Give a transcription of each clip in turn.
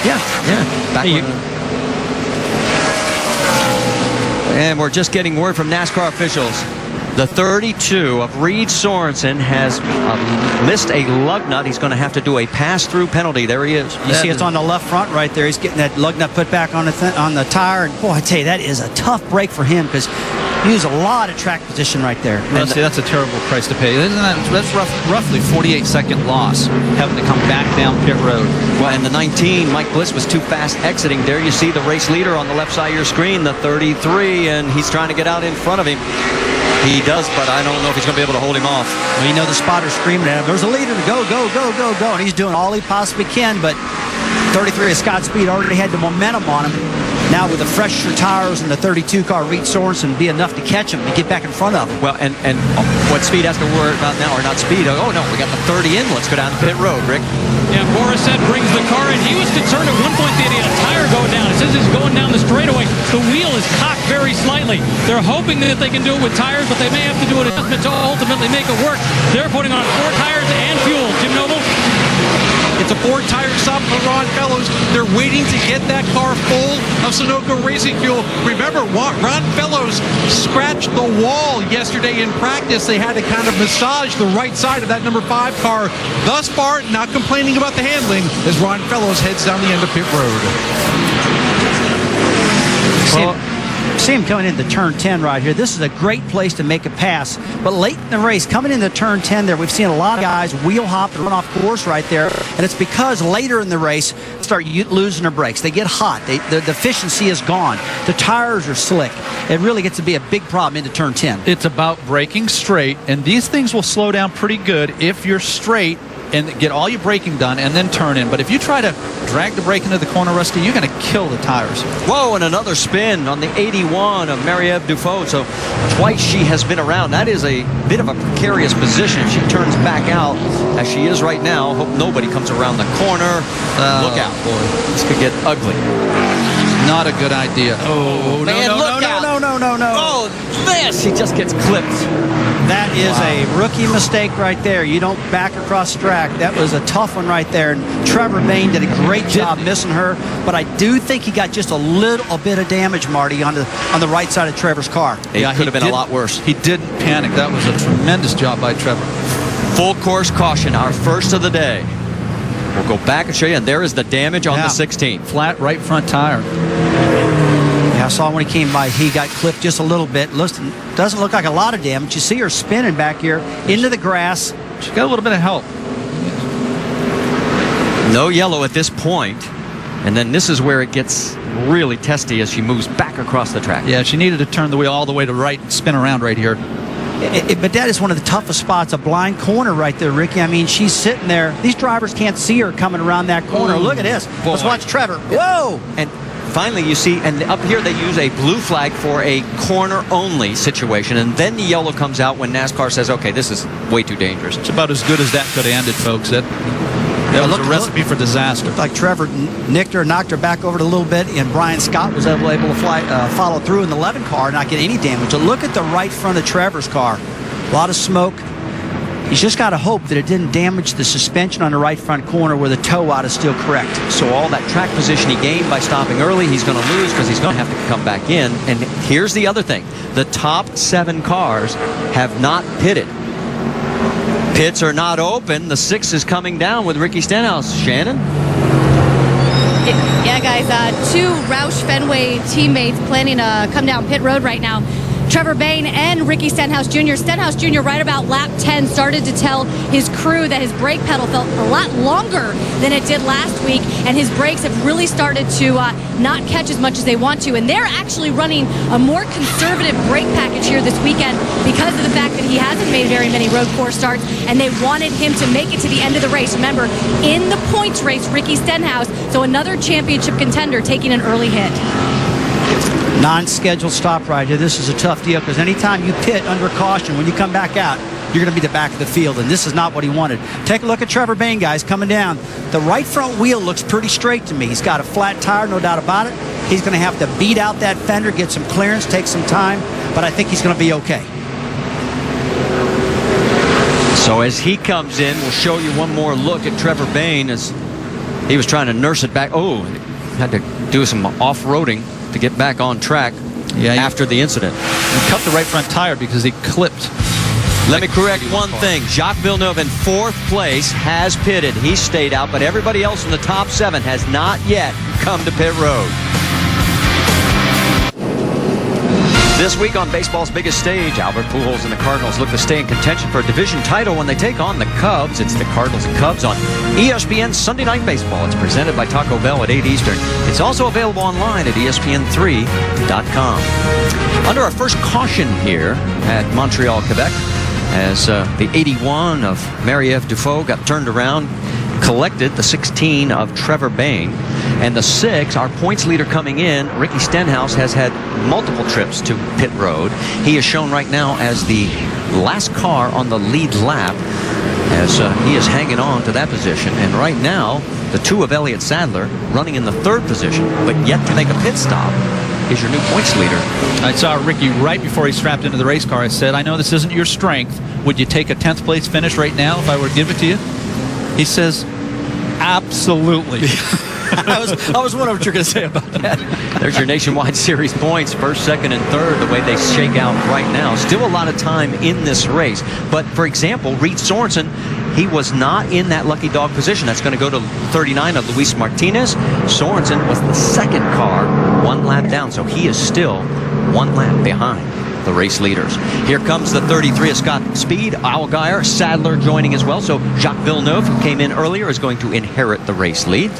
Yeah. Back and we're just getting word from NASCAR officials. The 32 of Reed Sorensen has missed a lug nut. He's going to have to do a pass-through penalty. There he is. You see it's on the left front right there. He's getting that lug nut put back on the tire. And boy, I tell you, that is a tough break for him because he used a lot of track position right there. Rusty, that's a terrible price to pay. That's roughly 48-second loss, having to come back down pit road. Well, and the 19, Mike Bliss was too fast exiting. There you see the race leader on the left side of your screen, the 33, and he's trying to get out in front of him. He does, but I don't know if he's going to be able to hold him off. Well, you know the spotter's screaming at him, there's a leader to go, go, go, go, go. And he's doing all he possibly can, but 33 of Scott Speed already had the momentum on him. Now with the fresher tires and the 32 car, Reed Sorensen be enough to catch him and get back in front of him. Well, and what Speed has to worry about now, or not Speed, oh no, we got the 30 in, let's go down the pit road, Rick. Yeah, Morissette brings the car in. He was concerned at one point that he had a tire going down. It says he's going down the straightaway. The wheel is cocked very slightly. They're hoping that they can do it with tires, but they may have to do an adjustment to ultimately make it work. They're putting on 4 tires and fuel. Jim Noble? It's a 4-tire stop for Ron Fellows. They're waiting to get that car full of Sunoco racing fuel. Remember, Ron Fellows scratched the wall yesterday in practice. They had to kind of massage the right side of that number 5 car. Thus far, not complaining about the handling as Ron Fellows heads down the end of pit road. See him coming into turn 10 right here. This is a great place to make a pass. But late in the race, coming into turn 10 there, we've seen a lot of guys wheel hop and run off course right there. And it's because later in the race, start losing their brakes. They get hot. The efficiency is gone. The tires are slick. It really gets to be a big problem into turn 10. It's about braking straight, and these things will slow down pretty good if you're straight and get all your braking done and then turn in. But if you try to drag the brake into the corner, Rusty, you're going to kill the tires. Whoa, and another spin on the 81 of Marie-Eve Dufault. So twice she has been around. That is a bit of a precarious position. She turns back out as she is right now. Hope nobody comes around the corner. Look out, boy. This could get ugly. Not a good idea. Oh, man, no. Oh, this. He just gets clipped. That is a rookie mistake right there. You don't back across the track. That was a tough one right there. And Trevor Bayne did a great job missing her. But I do think he got just a little bit of damage, Marty, on the right side of Trevor's car. It could have been a lot worse. He didn't panic. That was a tremendous job by Trevor. Full course caution, our first of the day. We'll go back and show you, and there is the damage on the 16. Flat right front tire. Yeah, I saw when he came by, he got clipped just a little bit. Listen, doesn't look like a lot of damage. You see her spinning back here into the grass. She got a little bit of help. No yellow at this point. And then this is where it gets really testy as she moves back across the track. Yeah, she needed to turn the wheel all the way to right and spin around right here. But that is one of the toughest spots, a blind corner right there, Ricky. I mean, she's sitting there. These drivers can't see her coming around that corner. Ooh, look at this. Boy. Let's watch Trevor. Whoa! And finally, you see, and up here they use a blue flag for a corner-only situation, and then the yellow comes out when NASCAR says, okay, this is way too dangerous. It's about as good as that could have ended, folks. That was a recipe for disaster. Looked like Trevor nicked her, knocked her back over it a little bit, and Brian Scott was able to follow through in the 11 car, not get any damage. So look at the right front of Trevor's car. A lot of smoke. He's just got to hope that it didn't damage the suspension on the right front corner where the toe out is still correct. So all that track position he gained by stopping early, he's going to lose because he's going to have to come back in. And here's the other thing. The top 7 cars have not pitted. Pits are not open. The 6 is coming down with Ricky Stenhouse. Shannon? Yeah, guys. 2 Roush Fenway teammates planning to come down pit road right now. Trevor Bayne and Ricky Stenhouse Jr. Stenhouse Jr. right about lap 10 started to tell his crew that his brake pedal felt a lot longer than it did last week, and his brakes have really started to not catch as much as they want to, and they're actually running a more conservative brake package here this weekend because of the fact that he hasn't made very many road course starts, and they wanted him to make it to the end of the race. Remember, in the points race, Ricky Stenhouse, so another championship contender taking an early hit. Non-scheduled stop right here. This is a tough deal because anytime you pit under caution, when you come back out, you're going to be the back of the field, and this is not what he wanted. Take a look at Trevor Bayne, guys, coming down. The right front wheel looks pretty straight to me. He's got a flat tire, no doubt about it. He's going to have to beat out that fender, get some clearance, take some time, but I think he's going to be okay. So as he comes in, we'll show you one more look at Trevor Bayne as He was trying to nurse it back. Oh, had to do some off-roading to get back on track after the incident. He cut the right front tire because he clipped. Let me correct one thing. Jacques Villeneuve in 4th place has pitted. He stayed out, but everybody else in the top 7 has not yet come to pit road. This week on baseball's biggest stage, Albert Pujols and the Cardinals look to stay in contention for a division title when they take on the Cubs. It's the Cardinals and Cubs on ESPN Sunday Night Baseball. It's presented by Taco Bell at 8 Eastern. It's also available online at ESPN3.com. Under our first caution here at Montreal, Quebec, as the 81 of Marie-Ève Dufault got turned around, collected the 16 of Trevor Bayne, and the 6, our points leader coming in, Ricky Stenhouse, has had multiple trips to pit road. He is shown right now as the last car on the lead lap, as he is hanging on to that position. And right now, the 2 of Elliott Sadler running in the 3rd position, but yet to make a pit stop, is your new points leader. I saw Ricky right before he strapped into the race car. I said, I know this isn't your strength. Would you take a 10th place finish right now if I were to give it to you? He says, absolutely. I was wondering what you're going to say about that. There's your Nationwide Series points, 1st, 2nd, and 3rd, the way they shake out right now. Still a lot of time in this race. But, for example, Reed Sorensen, he was not in that lucky dog position. That's going to go to 39 of Luis Martinez. Sorensen was the 2nd car, 1 lap down, so he is still 1 lap behind the race leaders. Here comes the 33 of Scott Speed, Allgaier, Sadler joining as well. So Jacques Villeneuve, who came in earlier, is going to inherit the race lead,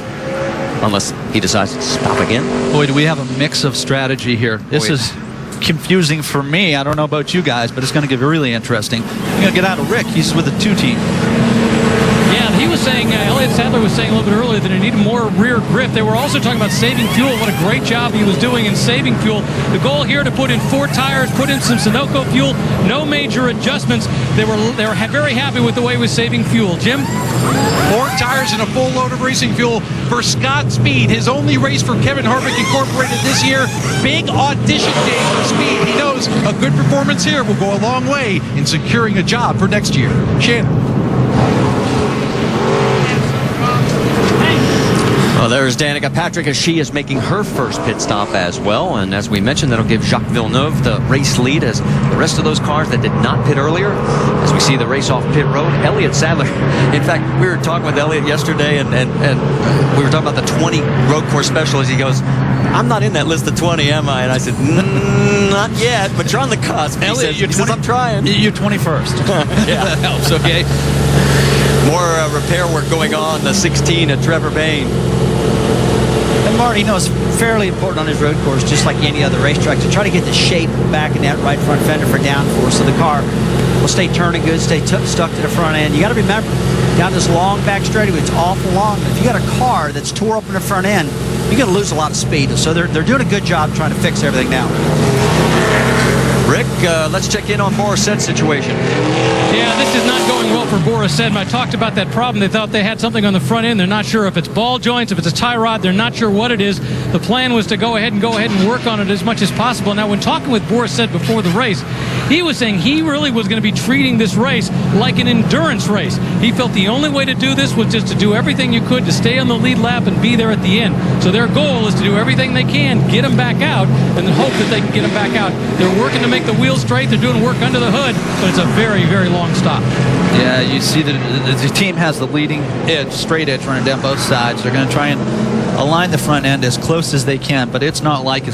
unless he decides to stop again. Boy, do we have a mix of strategy here. This is confusing for me. I don't know about you guys, but it's going to get really interesting. We're going to get out of Rick. He's with the 2 team. Yeah, he was saying, Elliott Sadler was saying a little bit earlier that he needed more rear grip. They were also talking about saving fuel. What a great job he was doing in saving fuel. The goal here to put in 4 tires, put in some Sunoco fuel, no major adjustments. They were very happy with the way he was saving fuel. Jim? 4 tires and a full load of racing fuel for Scott Speed. His only race for Kevin Harvick Incorporated this year. Big audition day for Speed. He knows a good performance here will go a long way in securing a job for next year. Shannon. Well, there's Danica Patrick as she is making her first pit stop as well. And as we mentioned, that'll give Jacques Villeneuve the race lead as the rest of those cars that did not pit earlier. As we see the race off pit road, Elliott Sadler. In fact, we were talking with Elliott yesterday, and we were talking about the 20 road course specials. He goes, I'm not in that list of 20, am I? And I said, not yet, but you're on the cusp. Elliott, he says, I'm trying. You're 21st. Yeah. That helps, okay? More repair work going on, the 16 at Trevor Bayne. And Marty, it's fairly important on his road course, just like any other racetrack, to try to get the shape back in that right front fender for downforce, so the car will stay turning good, stay stuck to the front end. You got to remember, down this long back straightaway, it's awful long. If you got a car that's tore up in the front end, you're going to lose a lot of speed. So they're doing a good job trying to fix everything now. Rick, let's check in on Boris Sed's situation. Yeah, this is not going well for Boris Said. I talked about that problem. They thought they had something on the front end. They're not sure if it's ball joints, if it's a tie rod. They're not sure what it is. The plan was to go ahead and work on it as much as possible. Now, when talking with Boris Said before the race, he was saying he really was going to be treating this race like an endurance race. He felt the only way to do this was just to do everything you could to stay on the lead lap and be there at the end. So their goal is to do everything they can, get them back out, and hope that they can get them back out. They're working to make the wheels straight. They're doing work under the hood, but it's a very, very long stop. Yeah, you see that the team has the leading edge, straight edge running down both sides. They're going to try and align the front end as close as they can, but it's not like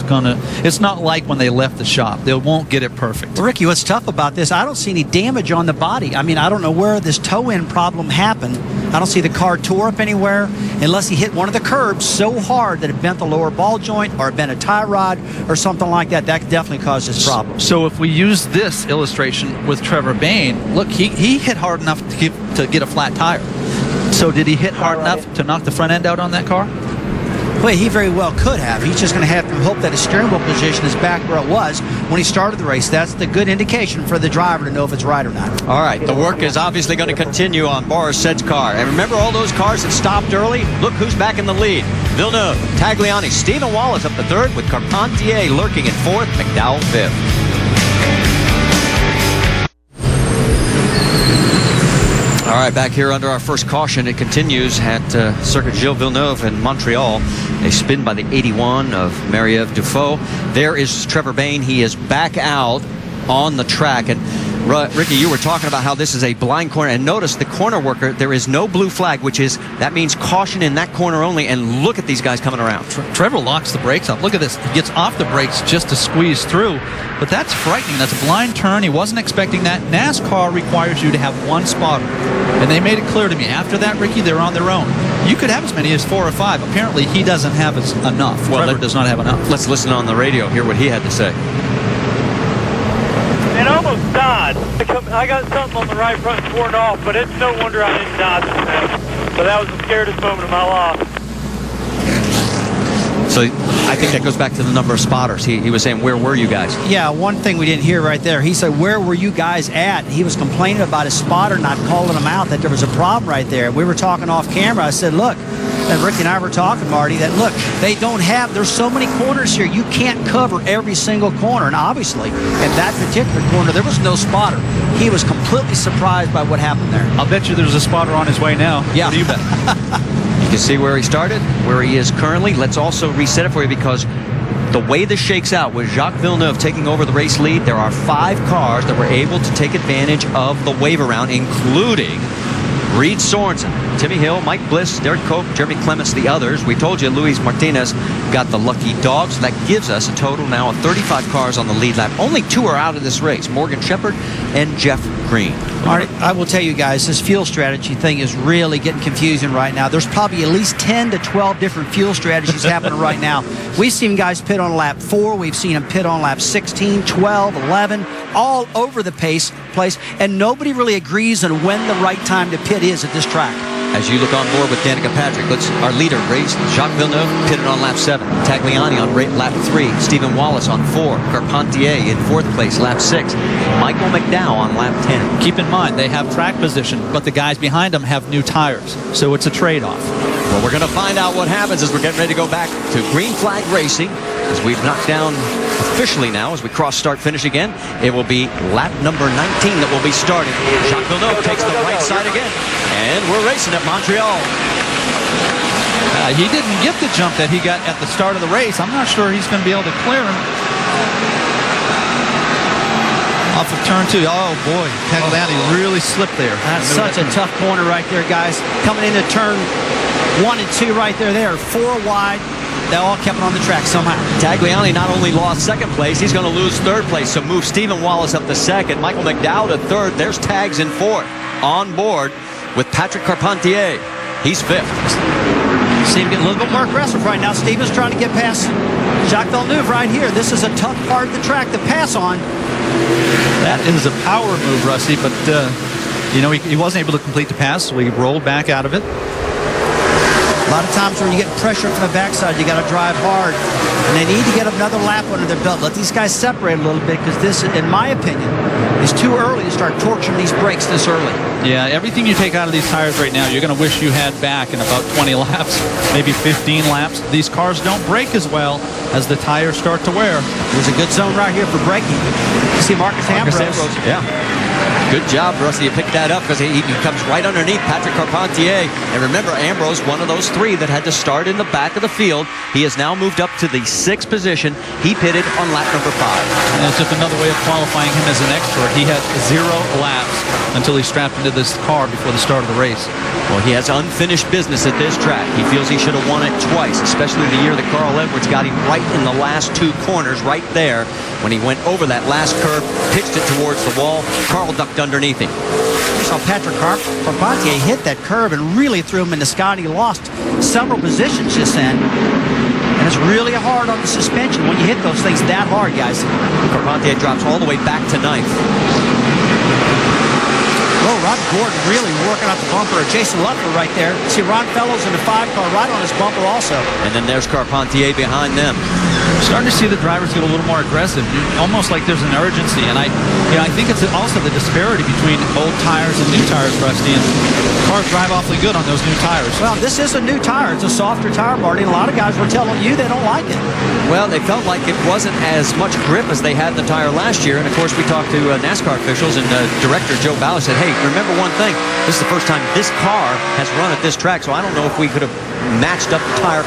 when they left the shop. They won't get it perfect. Well, Ricky, what's tough about this, I don't see any damage on the body. I mean, I don't know where this toe end problem happened. I don't see the car tore up anywhere unless he hit one of the curbs so hard that it bent the lower ball joint or it bent a tie rod or something like that. That could definitely cause this problem. So if we use this illustration with Trevor Bayne, look, he hit hard enough to get a flat tire. So did he hit hard enough to knock the front end out on that car? Well, he very well could have. He's just going to have to hope that his steering wheel position is back where it was when he started the race. That's the good indication for the driver to know if it's right or not. All right, the work is obviously going to continue on Boris Sed's car. And remember all those cars that stopped early? Look who's back in the lead. Villeneuve, Tagliani, Stephen Wallace up to 3rd with Carpentier lurking in 4th, McDowell 5th. All right, back here under our first caution, it continues at Circuit Gilles Villeneuve in Montreal. A spin by the 81 of Marie-Eve Dufault. There is Trevor Bayne. He is back out on the track. And Ricky, you were talking about how this is a blind corner, and notice the corner worker, there is no blue flag, that means caution in that corner only. And look at these guys coming around. Trevor locks the brakes up. Look at this. He gets off the brakes just to squeeze through. But that's frightening. That's a blind turn. He wasn't expecting that. NASCAR requires you to have one spotter. And they made it clear to me. After that, Ricky, they're on their own. You could have as many as 4 or 5. Apparently, he doesn't have enough. Well, Trevor does not have enough. Let's listen on the radio, hear what he had to say. It almost died. I got something on the right front torn off, but it's no wonder I didn't die this time. So that was the scariest moment of my life. So I think that goes back to the number of spotters. He was saying, where were you guys? Yeah, one thing we didn't hear right there, he said, where were you guys at? He was complaining about his spotter not calling him out, that there was a problem right there. We were talking off camera. I said, look, and Ricky and I were talking, Marty, that look, there's so many corners here, you can't cover every single corner. And obviously, in that particular corner, there was no spotter. He was completely surprised by what happened there. I'll bet you there's a spotter on his way now. Yeah. What do you bet? You can see where he started, where he is currently. Let's also reset it for you, because the way this shakes out with Jacques Villeneuve taking over the race lead, there are 5 cars that were able to take advantage of the wave around, including Reed Sorensen, Timmy Hill, Mike Bliss, Derek Koch, Jeremy Clements, the others. We told you Luis Martinez got the lucky dog, so that gives us a total now of 35 cars on the lead lap. Only 2 are out of this race, Morgan Shepherd and Jeff Green. Marty, I will tell you guys, this fuel strategy thing is really getting confusing right now. There's probably at least 10 to 12 different fuel strategies happening right now. We've seen guys pit on lap 4. We've seen them pit on lap 16, 12, 11, all over the place, and nobody really agrees on when the right time to pit is at this track. As you look on board with Danica Patrick, our leader, Jacques Villeneuve, pitted on lap 7. Tagliani on lap 3. Stephen Wallace on 4. Carpentier in 4th place, lap 6. Michael McDowell on lap 10. Keep in mind, they have track position, but the guys behind them have new tires. So it's a trade-off. Well, we're going to find out what happens as we're getting ready to go back to green flag racing, as we've knocked down officially now, as we cross start finish again. It will be lap number 19 that will be starting. Jacques Villeneuve takes the right side again, and we're racing at Montreal. He didn't get the jump that he got at the start of the race. I'm not sure he's going to be able to clear him. Off of turn 2. Oh, boy. Tagliani really slipped there. That's such a tough corner right there, guys. Coming into turn 1 and 2 right there. They are 4 wide. They all kept it on the track somehow. Tagliani not only lost 2nd place, he's going to lose 3rd place. So move Stephen Wallace up to 2nd. Michael McDowell to 3rd. There's Tags in 4th. On board with Patrick Carpentier. He's 5th. See him getting a little bit more aggressive right now. Stephen's trying to get past Jacques Villeneuve right here. This is a tough part of the track to pass on. That is a power move, Rusty, but he wasn't able to complete the pass, so he rolled back out of it. A lot of times when you get pressure from the backside, you got to drive hard. And they need to get another lap under their belt. Let these guys separate a little bit, because this, in my opinion, is too early to start torturing these brakes this early. Yeah, everything you take out of these tires right now, you're going to wish you had back in about 20 laps, maybe 15 laps. These cars don't brake as well as the tires start to wear. There's a good zone right here for braking. You see Marcus Ambrose. Yeah. Good job, Rusty. You picked that up, because he comes right underneath Patrick Carpentier. And remember, Ambrose, one of those 3 that had to start in the back of the field. He has now moved up to the 6th position. He pitted on lap number 5. And it's just another way of qualifying him as an expert. He had 0 laps until he strapped into this car before the start of the race. Well, he has unfinished business at this track. He feels he should have won it twice, especially the year that Carl Edwards got him right in the last 2 corners right there. When he went over that last curve, pitched it towards the wall, Carl ducked underneath him. You saw Patrick Carpentier hit that curve and really threw him in the sky, and he lost several positions just then. And it's really hard on the suspension when you hit those things that hard, guys. Carpentier drops all the way back to 9th. Oh, Ron Gordon really working out the bumper. Jason Lutler right there. See Ron Fellows in the 5 car right on his bumper also. And then there's Carpentier behind them. Starting to see the drivers get a little more aggressive, almost like there's an urgency. And I think it's also the disparity between old tires and new tires, Rusty. And cars drive awfully good on those new tires. Well, this is a new tire. It's a softer tire, Marty. And a lot of guys were telling you they don't like it. Well, they felt like it wasn't as much grip as they had the tire last year. And, of course, we talked to NASCAR officials, and Director Joe Ballard said, hey, Remember one thing, this is the first time this car has run at this track, so I don't know if we could have matched up the tire